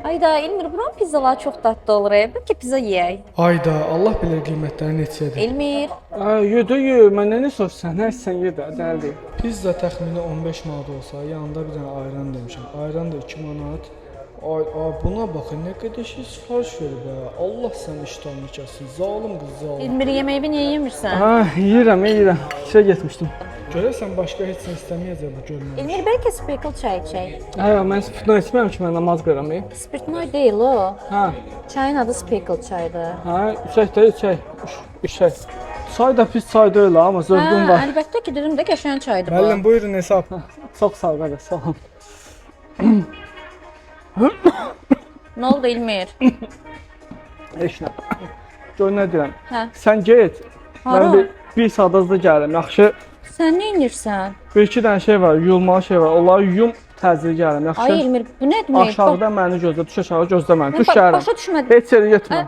Ayda İlmir, buranın pizzaları çox dadlı olur. Bəlkə pizza yeyək. Ayda, Allah bilir qiymətləri neçədir. İlmir. Yedə məndən nə soruşsan? Hər sən yedə, dəldi. Pizza təxmini 15 manat olsa, yanında bir dənə ayran demişəm. Ayran da 2 manat. Ay, buna baxın, nə qədər şey sifariş verib ha. Allah sən iştahını kəssin. Zalım qız, zalım. İlmir, yeməyi niyə yemirsən? Yeyirəm. İşə getmişdim. Görəsən başqa heç nə istəməyəcək bu görmək. İlmir, bəlkə sprinkle çay içək. Mən spirtno içməyəm ki, mən namaz qıram. Spirtnoy deyil o. Hə, Çayın adı sprinkle çaydır. içək. Çay da pis çay deyil amma zövqüm var. Əlbəttə ki, dedim də qəşəng çaydır bu. Müəllim, buyurun hesab. Çox sağ ol, qardaş, sağ ol. Nə oldu İlmir? Heç nə. Gör nə deyirəm. Hə. Sən get. Hara? Mən bir saat hızlı gəlirəm. Yaxşı. Sən nə edirsən? Bir-iki dənə şey var, yuyulmalı şey var. Onları yuyum, təcili gəlirəm. Yaxşı. Ay İlmir, bu nə demək? Aşağıda məni gözlə, düş aşağı gözlə məni. Düş Başa gəlirəm. düşmədim. Heç yerə getmə.